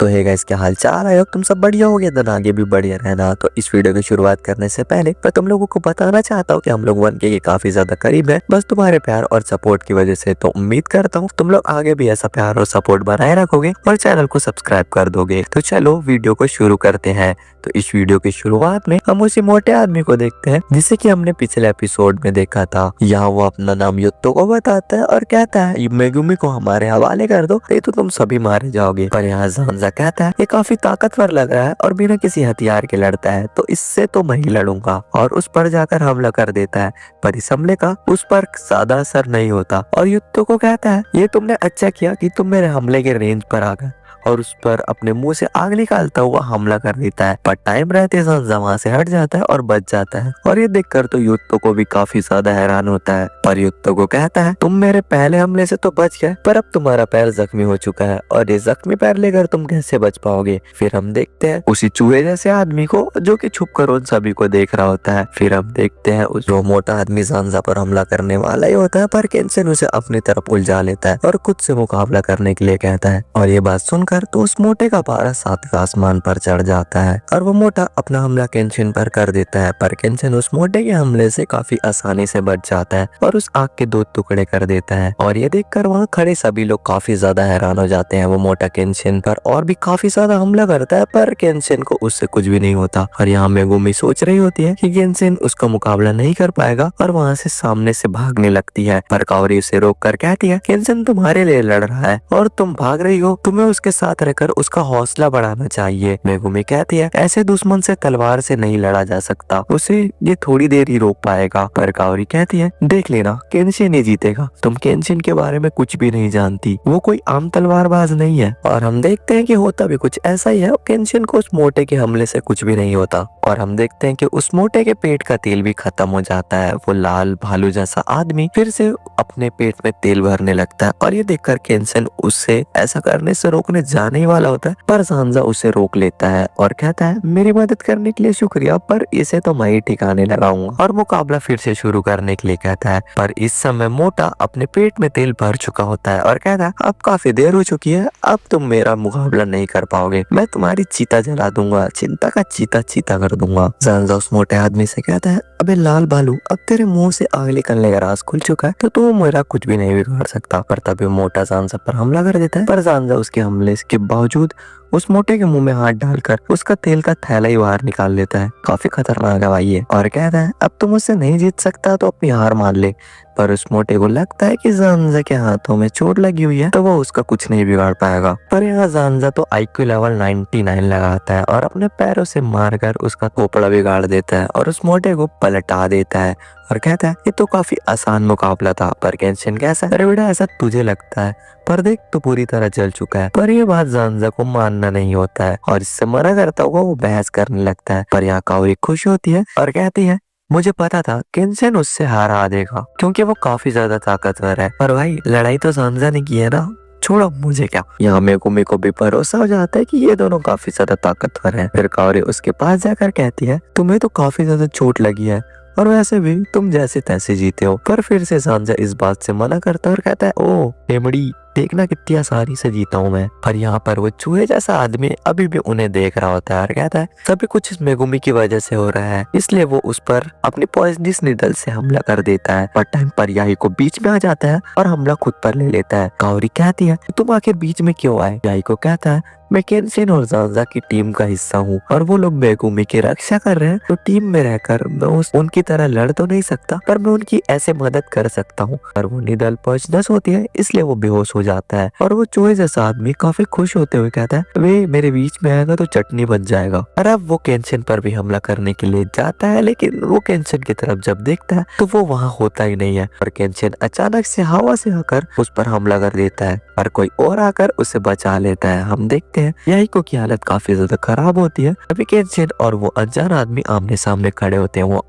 तो है गाइस, क्या हाल चाल है? तुम सब बढ़िया हो गया, दिन आगे भी बढ़िया रहना। तो इस वीडियो की शुरुआत करने से पहले मैं तुम लोगों को बताना चाहता हूँ कि हम लोग 1K के काफी ज्यादा करीब है, बस तुम्हारे प्यार और सपोर्ट की वजह से। तो उम्मीद करता हूँ तुम लोग आगे भी ऐसा प्यार और सपोर्ट बनाए रखोगे और चैनल को सब्सक्राइब कर दोगे। तो चलो वीडियो को शुरू करते हैं। तो इस वीडियो की शुरुआत में हम उसी मोटे आदमी को देखते हैं जिसे कि हमने पिछले एपिसोड में देखा था। यहाँ वो अपना नाम युत्तो को बताता है और कहता है मेगुमी को हमारे हवाले कर दो, नहीं तो तुम सभी मारे जाओगे। पर यहाँ ज़ांज़ा कहता है ये काफी ताकतवर लग रहा है और बिना किसी हथियार के लड़ता है, तो इससे तो मैं ही लड़ूंगा, और उस पर जाकर हमला कर देता है। पर इस हमले का उस पर ज्यादा असर नहीं होता और युत्तो को कहता है ये तुमने अच्छा किया कि तुम मेरे हमले के रेंज पर आ गए, और उस पर अपने मुंह से आग निकालता हुआ हमला कर देता है। पर टाइम रहते ज़ांज़ा वहाँ से हट जाता है और बच जाता है, और ये देखकर तो युत्तो को भी काफी ज्यादा हैरान होता है। पर युत्तो को कहता है तुम मेरे पहले हमले से तो बच गए, पर अब तुम्हारा पैर जख्मी हो चुका है और ये जख्मी पैर लेकर तुम कैसे बच पाओगे। फिर हम देखते हैं उसी चूहे जैसे आदमी को जो कि छुप कर उन सभी को देख रहा होता है। फिर हम देखते हैं उस जो मोटा आदमी ज़ांज़ा पर हमला करने वाला ही होता है, पर केंसेन उसे अपनी तरफ उलझा लेता है और खुद से मुकाबला करने के लिए कहता है। और ये बात सुनकर तो उस मोटे का पारा सातवें आसमान पर चढ़ जाता है और वो मोटा अपना हमला केंशिन पर कर देता है। पर केंशिन उस मोटे के हमले से काफी आसानी से बच जाता है और उस आग के 2 टुकड़े कर देता है। और ये देखकर वहाँ खड़े सभी लोग काफी ज्यादा हैरान हो जाते हैं। वो मोटा केंशिन पर और भी काफी ज्यादा हमला करता है, पर केंशिन को उससे कुछ भी नहीं होता। और यहाँ मेगुमी सोच रही होती है कि केंशिन उसका मुकाबला नहीं कर पाएगा और वहाँ से सामने से भागने लगती है। पर काओरी उसे रोक कर कहती है केंशिन तुम्हारे लिए लड़ रहा है और तुम भाग रही हो, तुम्हें उसके साथ रहकर उसका हौसला बढ़ाना चाहिए। मेगुमी कहती है ऐसे दुश्मन से तलवार से नहीं लड़ा जा सकता, उसे ये थोड़ी देर ही रोक पाएगा। पर काओरी कहती है देख लेना केंशिन ही जीतेगा, तुम केंशिन के बारे में कुछ भी नहीं जानती, वो कोई आम तलवारबाज नहीं है। और हम देखते हैं कि होता भी कुछ ऐसा ही है, केंशिन को उस मोटे के हमले से कुछ भी नहीं होता। और हम देखते हैं कि उस मोटे के पेट का तेल भी खत्म हो जाता है। वो लाल भालू जैसा आदमी फिर से अपने पेट में तेल भरने लगता है, और ये देखकर केंशिन उससे ऐसा करने से रोकने जाने ही वाला होता है, पर ज़ांज़ा उसे रोक लेता है और कहता है मेरी मदद करने के लिए शुक्रिया, पर इसे तो मैं ही ठिकाने लगाऊंगा, और मुकाबला फिर से शुरू करने के लिए कहता है। पर इस समय मोटा अपने पेट में तेल भर चुका होता है और कहता है अब काफी देर हो चुकी है, अब तुम मेरा मुकाबला नहीं कर पाओगे, मैं तुम्हारी चीता जला दूंगा, चिंता का चीता चीता कर दूंगा। ज़ांज़ा उस मोटे आदमी से कहता है अबे लाल भालू, अब तेरे मुंह से आग निकलने का राज खुल चुका है, तो तू मेरा कुछ भी नहीं बिगाड़ सकता। पर तभी मोटा ज़ांज़ा पर हमला कर देता है, पर ज़ांज़ा उसके हमले के बावजूद उस मोटे के मुंह में हाथ डालकर उसका तेल का थैला ही बाहर निकाल लेता है। काफी खतरनाक है भाई ये, और कहता है अब तुम मुझसे नहीं जीत सकता तो अपनी हार मान ले। पर उस मोटे को लगता है कि ज़ांज़ा के हाथों में चोट लगी हुई है, तो वो उसका कुछ नहीं बिगाड़ पाएगा। पर यहाँ ज़ांज़ा तो IQ लेवल 99 लगाता है और अपने पैरों से मारकर उसका खोपड़ा बिगाड़ देता है और उस मोटे को पलटा देता है और कहता है ये तो काफी आसान मुकाबला था। पर केंशिन कैसा, अरे बेटा ऐसा तुझे लगता है, पर देख तो पूरी तरह जल चुका है। पर ये बात ज़ांज़ा को मानना नहीं होता है और इससे मना करता हुआ वो बहस करने लगता है। पर यहाँ काओरी खुश होती है और कहती है मुझे पता था केंशिन उससे हारा देगा क्योंकि वो काफी ज्यादा ताकतवर है, पर भाई लड़ाई तो ज़ांज़ा ने की है ना, छोड़ो मुझे क्या। यहाँ मेगुमी को भी भरोसा हो जाता है कि ये दोनों काफी ज्यादा ताकतवर हैं। फिर काओरी उसके पास जाकर कहती है तुम्हें तो काफी ज्यादा चोट लगी है और वैसे भी तुम जैसे तैसे जीते हो। पर फिर से ज़ांज़ा इस बात से मना करता है और कहता है ओ हेमड़ी, देखना कितनी आसानी से जीता हूँ मैं। पर यहाँ पर वो चूहे जैसा आदमी अभी भी उन्हें देख रहा होता है और कहता है सभी कुछ इस मेगुमी की वजह से हो रहा है, इसलिए वो उस पर अपनी पॉइजनस निडल से हमला कर देता है। पर टाइम पर याही को बीच में आ जाता है और हमला खुद पर ले लेता है। काओरी कहती है तुम आखिर बीच में क्यों आए? याही को कहता है मैं केंशिन और ज़ांज़ा की टीम का हिस्सा हूँ और वो लोग मेगुमी की रक्षा कर रहे हैं, तो टीम में रहकर मैं उनकी तरह लड़ तो नहीं सकता, पर मैं उनकी ऐसे मदद कर सकता हूँ। पर वो निडल पॉइजनस होती है, इसलिए वो बेहोश हो जाता है। और वो चूहे जैसा आदमी काफी खुश होते हुए कहता है वे मेरे बीच में आएगा तो चटनी बन जाएगा। और अब वो केंशिन पर भी हमला करने के लिए जाता है, लेकिन वो केंशिन की तरफ जब देखता है तो वो वहाँ होता ही नहीं है। और केंशिन अचानक से हवा से आकर उस पर हमला कर देता है और कोई और आकर उसे बचा लेता है। हम देखते हैं याहीको की हालत काफी ज्यादा खराब होती है। अभी केंशिन और वो अनजान आदमी आमने सामने खड़े होते हैं। वो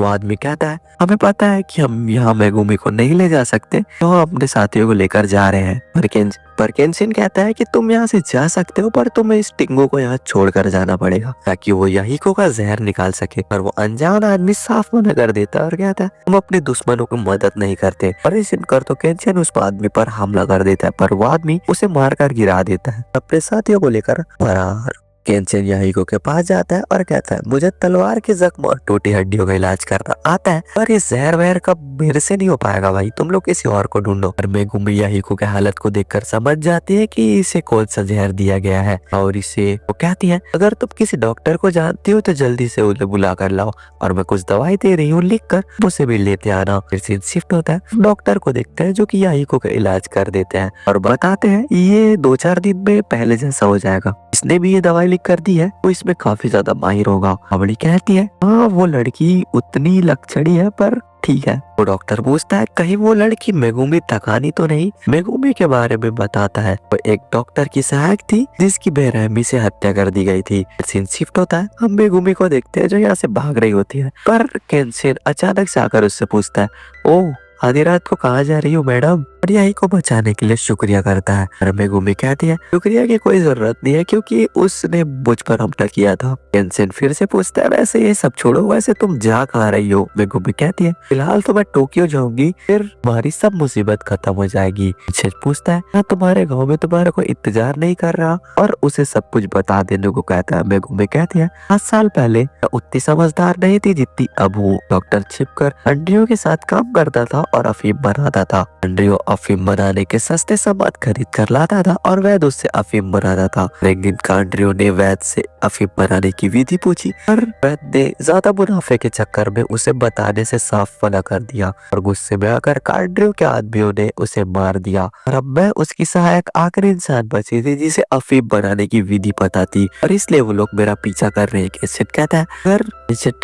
आदमी कहता है हमें पता है कि हम यहाँ मेगुमी को नहीं ले जा सकते, तो हम अपने साथियों को लेकर जा रहे हैं। पर केंशिन कहता है कि तुम यहाँ से जा सकते हो पर तुम्हें इस टिंगो को यहाँ छोड़कर जाना पड़ेगा ताकि वो याहिको का जहर निकाल सके। पर वो अनजान आदमी साफ मना कर देता है और कहता है हम अपने दुश्मनों की मदद नहीं करते। और इस सुनकर तो केंशिन उस आदमी पर हमला कर देता है पर वो आदमी उसे मारकर गिरा देता है। अपने साथियों को लेकर फरार। केंशिन याहिको के पास जाता है और कहता है मुझे तलवार के जख्म और टूटी हड्डियों का इलाज करना आता है पर ये जहर वहर का मेरे से नहीं हो पाएगा भाई, तुम लोग किसी और को ढूंढो। और मेगुमी याहिको के हालत को देखकर समझ जाती है कि इसे कौन सा जहर दिया गया है और इसे वो कहती है अगर तुम किसी डॉक्टर को जानती हो तो जल्दी से उन्हें बुला कर लाओ और मैं कुछ दवाई दे रही हूँ लिख कर उसे भी लेते आना। फिर सीन शिफ्ट होता है, डॉक्टर को देखते हैं जो कि याहिको का इलाज कर देते हैं और बताते हैं ये 2-4 दिन में पहले जैसा हो जाएगा। इसने भी ये दवाई लिख कर दी है तो इसमें काफी ज्यादा माहिर होगा। कावड़ी कहती है हाँ वो लड़की उतनी लक्षणी है पर ठीक है। वो डॉक्टर पूछता है कहीं वो लड़की मेगुमी तकानी तो नहीं। मेगुमी के बारे में बताता है वो एक डॉक्टर की सहायक थी जिसकी बेरहमी से हत्या कर दी गई थी। सीन शिफ्ट होता है, हम मेगुमी को देखते हैं जो यहाँ से भाग रही होती है पर केंशिन अचानक से आकर उससे पूछता है ओह आधी रात को कहाँ जा रही हो मैडम। और यही को बचाने के लिए शुक्रिया करता है। और मेगुमी कहती है शुक्रिया की कोई जरूरत नहीं है क्योंकि उसने मुझ पर हमला किया था। केंशिन फिर से पूछता है वैसे ये सब छोड़ो, वैसे तुम जा कहाँ रही हो। मेगुमी कहती है फिलहाल तो मैं टोक्यो जाऊंगी फिर तुम्हारी सब मुसीबत खत्म हो जाएगी। केंशिन पूछता है ना तुम्हारे गाँव में तुम्हारा कोई इंतजार नहीं कर रहा और उसे सब कुछ बता देने को कहता है। मेगुमी कहती है 5 साल पहले मैं उतनी समझदार नहीं थी जितनी अब हूँ। डॉक्टर छिपकर अंड्रियो के साथ काम करता था और अफीम बनाता था। अंड्रियो अफीम बनाने के सस्ते सामान खरीद कर लाता था और वैद उससे अफीम बनाता था। एक दिन कांड्रियो ने वैद से अफीम बनाने की विधि पूछी पर वैद ने ज्यादा मुनाफे के चक्कर में उसे बताने से साफ मना कर दिया और गुस्से में आकर कांड्रियो के आदमियों ने उसे मार दिया। और अब मैं उसकी सहायक आखिरी इंसान बची थी जिसे अफीम बनाने की विधि पता थी और इसलिए वो लोग मेरा पीछा कर रहे हैं। केंशिन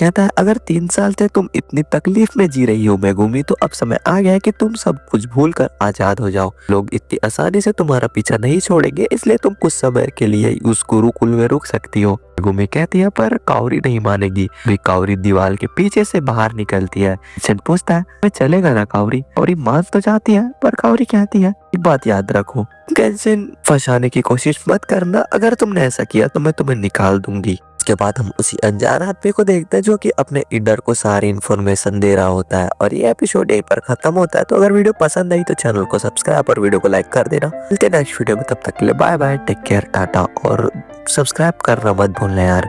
कहता है अगर 3 साल से तुम इतनी तकलीफ में जी रही हो मेगुमी तो अब समय आ गया है कि तुम सब कुछ भूल कर आजाद हो जाओ। लोग इतनी आसानी से तुम्हारा पीछा नहीं छोड़ेंगे इसलिए तुम कुछ समय के लिए उस गुरुकुल में रुक सकती हो। मेगुमी कहती है पर काउरी नहीं मानेगी। काउरी दीवार के पीछे से बाहर निकलती है। केंशिन पूछता है मैं चलेगा ना काउरी। काउरी मान तो जाती है पर काउरी कहती है एक बात याद रखो केंशिन फंसाने की कोशिश मत करना, अगर तुमने ऐसा किया तो मैं तुम्हें निकाल दूंगी। उसके बाद हम उसी अनजान आदमी को देखते हैं जो कि अपने ईडर को सारी इन्फॉर्मेशन दे रहा होता है और ये एपिसोड यहीं पर खत्म होता है। तो अगर वीडियो पसंद आई तो चैनल को सब्सक्राइब और वीडियो को लाइक कर देना। मिलते हैं नेक्स्ट वीडियो में, तब तक के लिए bye bye, take care, tata और सब्सक्राइब करना मत भूलना यार।